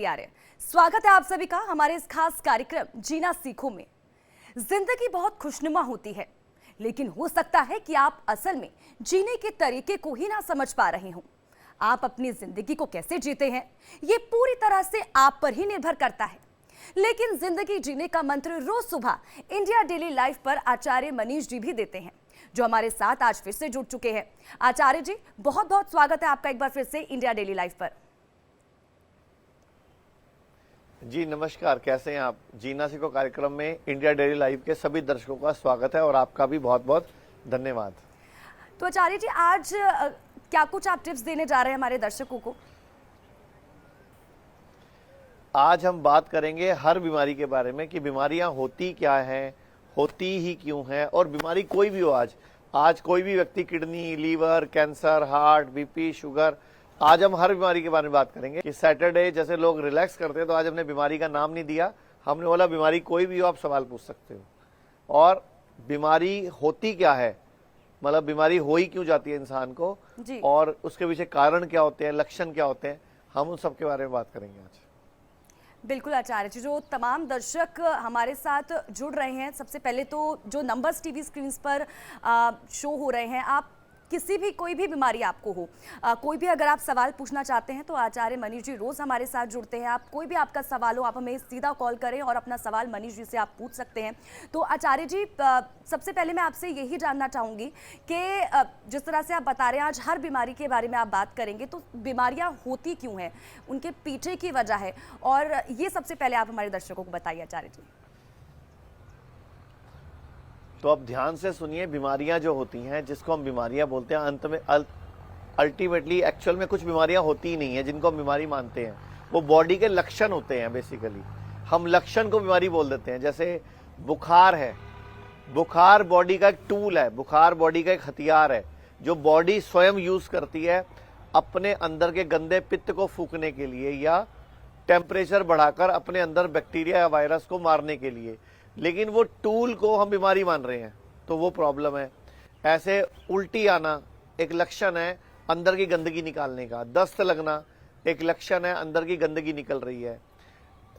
स्वाति आर्य। स्वागत है आप सभी का हमारे इस खास कार्यक्रम जीना सीखो में। जिंदगी बहुत खुशनुमा होती है, लेकिन हो सकता है कि आप असल में जीने के तरीके को ही ना समझ पा रहे हो। आप अपनी जिंदगी को कैसे जीते हैं, ये पूरी तरह से आप पर ही निर्भर करता है। लेकिन जिंदगी जीने का मंत्र रोज सुबह इंडिया डेली लाइफ पर आचार्य मनीष जी भी देते हैं, जो हमारे साथ आज फिर से जुड़ चुके हैं। आचार्य जी, बहुत बहुत स्वागत है आपका एक बार फिर से इंडिया डेली लाइफ पर। जी नमस्कार, कैसे हैं आप? जीना सीखो कार्यक्रम में इंडिया डेली लाइफ के सभी दर्शकों का स्वागत है और आपका भी बहुत बहुत धन्यवाद। तो आचार्य जी, आज क्या कुछ आप टिप्स देने जा रहे हैं हमारे दर्शकों को? आज हम बात करेंगे हर बीमारी के बारे में कि बीमारियां होती क्या हैं, होती ही क्यों हैं, और बीमारी कोई भी हो। आज कोई भी व्यक्ति kidney, liver, cancer, heart, BP, sugar, आज हम हर बीमारी के बारे में बात करेंगे। कि सैटरडे जैसे लोग रिलैक्स करते हैं, तो आज हमने बीमारी का नाम नहीं दिया, हमने बोला बीमारी कोई भी हो, आप सवाल पूछ सकते हो। और बीमारी होती क्या है, मतलब बीमारी हो ही क्यों जाती है इंसान को, और उसके पीछे कारण क्या होते हैं, लक्षण क्या होते हैं, हम उन सब के बारे में बात करेंगे आज। बिल्कुल आचार्य जी, जो तमाम दर्शक हमारे साथ जुड़ रहे हैं, सबसे पहले तो जो नंबर्स टीवी स्क्रीन पर शो हो रहे हैं, आप किसी भी कोई भी बीमारी आपको हो, कोई भी अगर आप सवाल पूछना चाहते हैं तो आचार्य मनीष जी रोज हमारे साथ जुड़ते हैं। आप कोई भी आपका सवाल हो, आप हमें सीधा कॉल करें और अपना सवाल मनीष जी से आप पूछ सकते हैं। तो आचार्य जी, सबसे पहले मैं आपसे यही जानना चाहूँगी कि जिस तरह से आप बता रहे हैं आज हर बीमारी के बारे में आप बात करेंगे, तो बीमारियाँ होती क्यों हैं, उनके पीछे की वजह है, और ये सबसे पहले आप हमारे दर्शकों को बताइए आचार्य जी। तो अब ध्यान से सुनिए, बीमारियां जो होती हैं, जिसको हम बीमारियां बोलते हैं, अंत में अल्टीमेटली एक्चुअल में कुछ बीमारियां होती ही नहीं है जिनको हम बीमारी मानते हैं। वो बॉडी के लक्षण होते हैं। बेसिकली हम लक्षण को बीमारी बोल देते हैं। जैसे बुखार है, बुखार बॉडी का एक टूल है, बुखार बॉडी का एक हथियार है जो बॉडी स्वयं यूज करती है अपने अंदर के गंदे पित्त को फूकने के लिए, या टेम्परेचर बढ़ाकर अपने अंदर बैक्टीरिया या वायरस को मारने के लिए। लेकिन वो टूल को हम बीमारी मान रहे हैं, तो वो प्रॉब्लम है। ऐसे उल्टी आना एक लक्षण है अंदर की गंदगी निकालने का। दस्त लगना एक लक्षण है अंदर की गंदगी निकल रही है।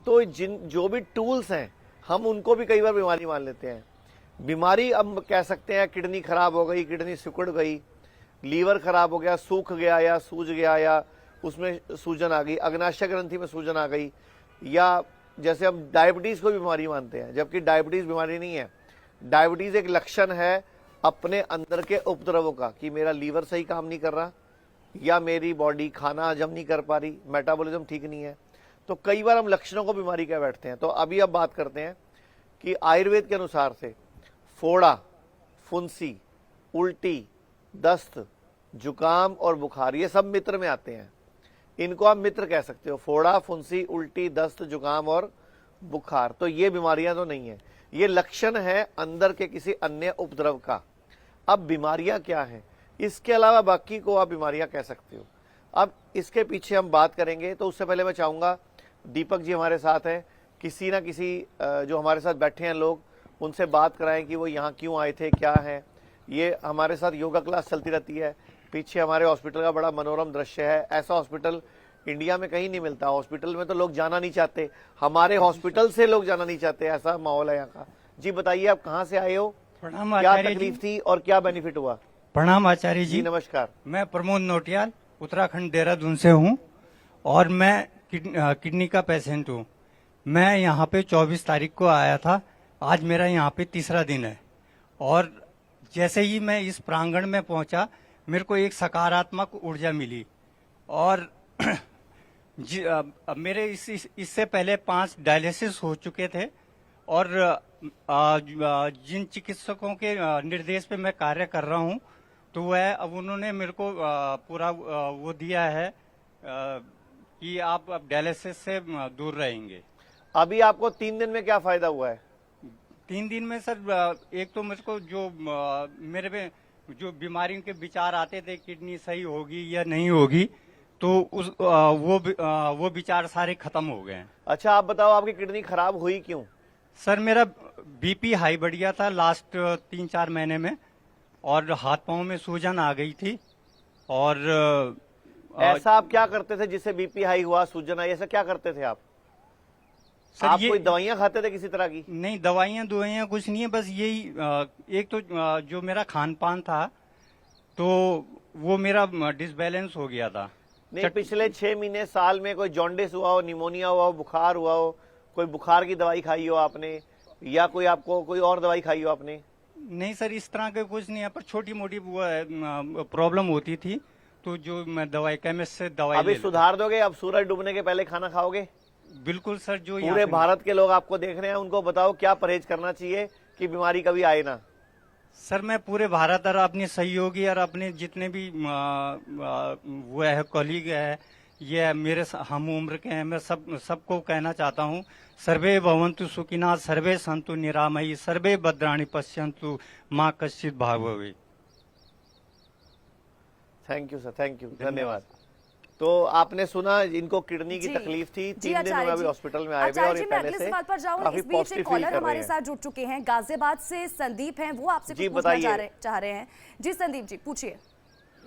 तो जो भी टूल्स हैं, हम उनको भी कई बार बीमारी मान लेते हैं। बीमारी अब कह सकते हैं किडनी खराब हो गई, किडनी सिकुड़ गई, लीवर खराब हो गया, सूख गया या सूज गया, या उसमें सूजन आ गई, अग्नाशय ग्रंथि में सूजन आ गई, या जैसे हम डायबिटीज को बीमारी मानते हैं, जबकि डायबिटीज बीमारी नहीं है। डायबिटीज एक लक्षण है अपने अंदर के उपद्रवों का, कि मेरा लीवर सही काम नहीं कर रहा, या मेरी बॉडी खाना हजम नहीं कर पा रही, मेटाबॉलिज्म ठीक नहीं है। तो कई बार हम लक्षणों को बीमारी कह बैठते हैं। तो अभी अब बात करते हैं कि आयुर्वेद के अनुसार से फोड़ा, फुंसी, उल्टी, दस्त, जुकाम और बुखार, ये सब मित्र में आते हैं। इनको आप मित्र कह सकते हो। फोड़ा, फुंसी, उल्टी, दस्त, जुकाम और बुखार, तो ये बीमारियां तो नहीं है, ये लक्षण है अंदर के किसी अन्य उपद्रव का। अब बीमारियां क्या हैं, इसके अलावा बाकी को आप बीमारियां कह सकते हो। अब इसके पीछे हम बात करेंगे, तो उससे पहले मैं चाहूंगा दीपक जी हमारे साथ हैं, किसी ना किसी जो हमारे साथ बैठे हैं लोग, उनसे बात कराएं कि वो यहाँ क्यों आए थे, क्या है। ये हमारे साथ योगा क्लास चलती रहती है। पीछे हमारे हॉस्पिटल का बड़ा मनोरम दृश्य है। ऐसा हॉस्पिटल इंडिया में कहीं नहीं मिलता। हॉस्पिटल में तो लोग जाना नहीं चाहते, हमारे हॉस्पिटल से लोग जाना नहीं चाहते, ऐसा माहौल है यहाँ का। जी बताइए, आप कहाँ से आए हो, क्या तकलीफ थी और क्या बेनिफिट हुआ? प्रणाम आचार्य जी। नमस्कार। मैं प्रमोद नोटियाल उत्तराखंड देहरादून से हूँ और मैं किडनी का पेशेंट हूँ। मैं यहाँ पे 24 तारीख को आया था, आज मेरा यहाँ पे तीसरा दिन है। और जैसे ही मैं इस प्रांगण में पहुंचा, मेरे को एक सकारात्मक ऊर्जा मिली। और मेरे इससे पहले 5 डायलिसिस हो चुके थे, और जिन चिकित्सकों के निर्देश पे मैं कार्य कर रहा हूं, तो वह अब उन्होंने मेरे को पूरा वो दिया है कि आप अब डायलिसिस से दूर रहेंगे। अभी आपको 3 दिन में क्या फायदा हुआ है? 3 दिन में सर, एक तो मेरे को जो मेरे में जो बीमारियों के विचार आते थे, किडनी सही होगी या नहीं होगी, तो वो विचार सारे खत्म हो गए। अच्छा, आप बताओ आपकी किडनी खराब हुई क्यों? सर, मेरा बीपी हाई बढ़ गया था लास्ट 3-4 महीने में, और हाथ पांव में सूजन आ गई थी, और ऐसा आप क्या करते थे जिससे बीपी हाई हुआ, सूजन आई, ऐसा क्या करते थे आप? सर आप ये कोई दवाइयां खाते थे किसी तरह की? नहीं, दवाइयाँ कुछ नहीं है, बस यही एक तो जो मेरा खान पान था तो वो मेरा डिसबैलेंस हो गया था। नहीं, पिछले 6 महीने साल में कोई जॉन्डिस हुआ हो, निमोनिया हुआ हो, बुखार हुआ हो, कोई बुखार की दवाई खाई हो आपने, या कोई आपको कोई और दवाई खाई हो आपने? नहीं सर, इस तरह का कुछ नहीं है, पर छोटी मोटी वो प्रॉब्लम होती थी, तो जो मैं दवाई केमिस्ट से दवाई अभी ले लेता। सुधार दोगे? अब सूरज डूबने के पहले खाना खाओगे? बिल्कुल सर, जो यहाँ पूरे पे- भारत के लोग आपको देख रहे हैं, उनको बताओ क्या परहेज करना चाहिए कि बीमारी कभी आए ना। सर मैं पूरे भारत और अपने सहयोगी और अपने जितने भी वो है कलीग है, ये मेरे हम उम्र के हैं, मैं सबको कहना चाहता हूँ, सर्वे भवन्तु सुखिनः, सर्वे सन्तु निरामयी, सर्वे भद्राणि पश्यन्तु माँ कश्चित् भाग् भवेत्। Thank you sir, thank you, धन्यवाद। तो आपने सुना, इनको किडनी की जी। तकलीफ थी, जी, 3 दिन हो आचार्य गए अभी जी। हॉस्पिटल में आए हुए, आचार्य और जी, ये मैं पहले अगले से सवाल पर जाऊं। काफी इस बीच एक पॉजिटिव फील कॉलर कर रहे हमारे हैं। साथ जुड़ चुके हैं गाजियाबाद से, संदीप हैं, वो आपसे जी, कुछ पूछना बताइए। चाह रहे हैं। जी संदीप जी, पूछिए।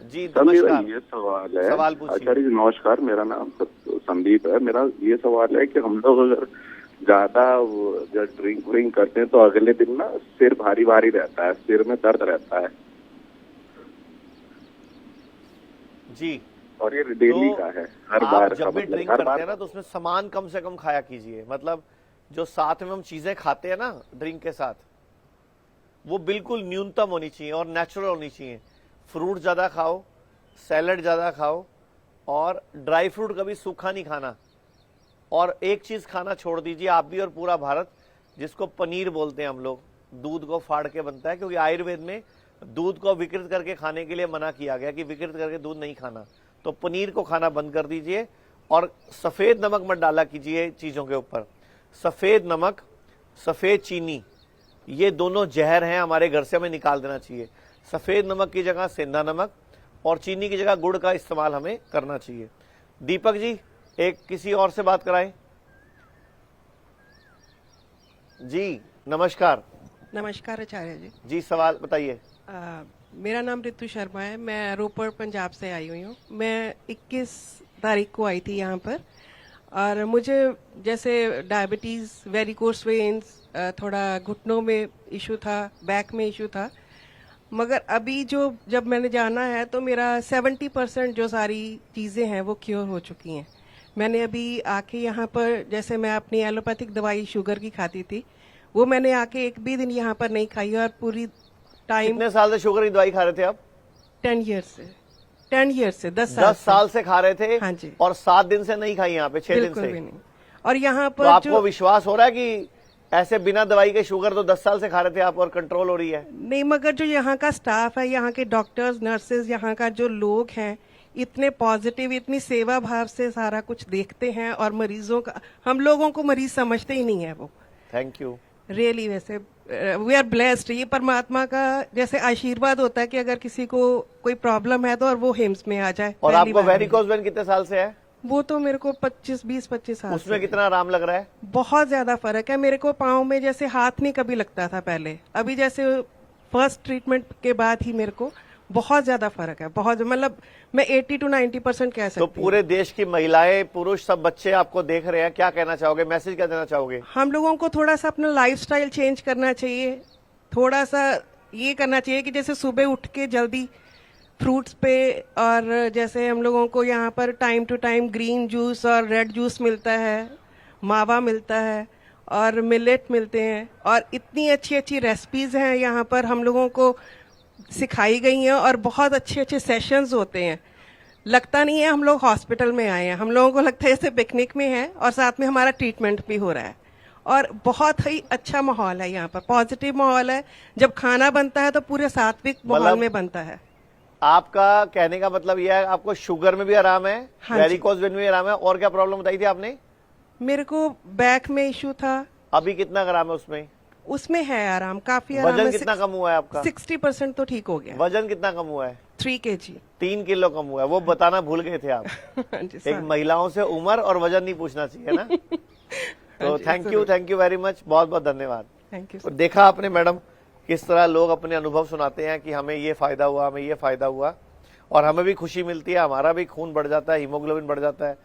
जी सर मेरा नमस्कार। ये सवाल है, सवाल पूछिए। आचार्य जी नमस्कार, मेरा नाम संदीप है। मेरा ये सवाल है कि हम लोग अगर ज्यादा जब ड्रिंक व्रिंक करते हैं तो अगले दिन ना सिर भारी भारी रहता है, सिर में दर्द रहता है, जी, और ये डेली तो का है, हर आप बार जब का भी मतलब ड्रिंक हर करते बार हैं ना, तो उसमें सामान कम से कम खाया कीजिए। मतलब जो साथ में हम चीजें खाते हैं ना ड्रिंक के साथ, वो बिल्कुल न्यूनतम होनी चाहिए और नेचुरल होनी चाहिए। फ्रूट ज्यादा खाओ, सैलड ज्यादा खाओ, और ड्राई फ्रूट कभी सूखा नहीं खाना। और एक चीज खाना छोड़ दीजिए आप भी और पूरा भारत, जिसको पनीर बोलते हैं हम लोग, दूध को फाड़ के बनता है, क्योंकि आयुर्वेद में दूध को विकृत करके खाने के लिए मना किया गया कि विकृत करके दूध नहीं खाना। तो पनीर को खाना बंद कर दीजिए, और सफेद नमक मत डाला कीजिए चीजों के ऊपर। सफेद नमक, सफेद चीनी, ये दोनों जहर हैं, हमारे घर से हमें निकाल देना चाहिए। सफेद नमक की जगह सेंधा नमक, और चीनी की जगह गुड़ का इस्तेमाल हमें करना चाहिए। दीपक जी, एक किसी और से बात कराएं। जी नमस्कार। नमस्कार आचार्य जी। जी सवाल बताइए। मेरा नाम रितु शर्मा है, मैं रोपड़ पंजाब से आई हुई हूँ। मैं 21 तारीख को आई थी यहाँ पर, और मुझे जैसे डायबिटीज, वेरिकोस वेन्स, थोड़ा घुटनों में इशू था, बैक में इशू था, मगर अभी जब मैंने जाना है तो मेरा 70% जो सारी चीज़ें हैं वो क्योर हो चुकी हैं। मैंने अभी आके यहाँ पर, जैसे मैं अपनी एलोपैथिक दवाई शुगर की खाती थी, वो मैंने आके एक भी दिन यहाँ पर नहीं खाई, और पूरी टाइम कितने साल से शुगर की दवाई खा रहे थे आप? 10 ईयर्स से 10 10 साल से खा रहे थे? हाँ जी। और 7 दिन से नहीं खाई यहाँ पे, 6 दिन बिल्कुल से? भी नहीं। और यहाँ तो पर आपको विश्वास हो रहा है कि ऐसे बिना दवाई के शुगर तो 10 साल से खा रहे थे आप और कंट्रोल हो रही है? नहीं, मगर जो यहाँ का स्टाफ है, यहाँ के डॉक्टर्स, नर्सेज, यहाँ का जो लोग हैं, इतने पॉजिटिव, इतनी सेवा भाव से सारा कुछ देखते हैं, और मरीजों का, हम लोगों को मरीज समझते ही नहीं है वो। Thank you. रियली वैसे वी आर ब्लेस्ड। ये परमात्मा का जैसे आशीर्वाद होता है कि अगर किसी को कोई प्रॉब्लम है तो और वो हिम्स में आ जाए। और पहली आपको बार में। वेरिकोज वेन कितने साल से है? वो तो मेरे को 20-25 साल उसमें से। कितना आराम लग रहा है? बहुत ज्यादा फर्क है। मेरे को पाँव में जैसे हाथ नहीं कभी लगता था पहले, अभी जैसे फर्स्ट ट्रीटमेंट के बाद ही मेरे को बहुत ज्यादा फर्क है। बहुत, मतलब मैं 80 to 90% कह सकती तो हूँ। पूरे देश की महिलाएं, पुरुष, सब बच्चे आपको देख रहे हैं, क्या कहना चाहोगे, मैसेज क्या देना चाहोगे? हम लोगों को थोड़ा सा अपना लाइफस्टाइल चेंज करना चाहिए। थोड़ा सा ये करना चाहिए कि जैसे सुबह उठ के जल्दी फ्रूट्स पे, और जैसे हम लोगों को यहाँ पर time to time green juice और रेड जूस मिलता है, मावा मिलता है, और मिलेट मिलते हैं, और इतनी अच्छी अच्छी रेसिपीज हैं यहाँ पर हम लोगों को सिखाई गई हैं, और बहुत अच्छे अच्छे सेशंस होते हैं। लगता नहीं है हम लोग हॉस्पिटल में आए हैं, हम लोगों को लगता है जैसे पिकनिक में है, और साथ में हमारा ट्रीटमेंट भी हो रहा है। और बहुत ही अच्छा माहौल है यहाँ पर, पॉजिटिव माहौल है। जब खाना बनता है तो पूरे सात्विक माहौल में बनता है। आपका कहने का मतलब यह है आपको शुगर में भी आराम है, हाँ जी। वेरिकोज वेन में भी आराम है, और क्या प्रॉब्लम बताई थी आपने? मेरे को बैक में इशू था, अभी कितना आराम है उसमें? उसमें है आराम, काफी आराम वजन है। कितना कम हुआ है आपका? 60% तो ठीक हो गया। वजन कितना कम हुआ है? 3 kg। 3 किलो कम हुआ है, वो बताना भूल गए थे आप। जी, एक सर। महिलाओं से उम्र और वजन नहीं पूछना चाहिए ना। तो जी, थैंक यू वेरी मच, बहुत बहुत धन्यवाद। Thank you. तो देखा आपने मैडम, किस तरह लोग अपने अनुभव सुनाते हैं कि हमें ये फायदा हुआ, हमें ये फायदा हुआ। और हमें भी खुशी मिलती है, हमारा भी खून बढ़ जाता है, हीमोग्लोबिन बढ़ जाता है।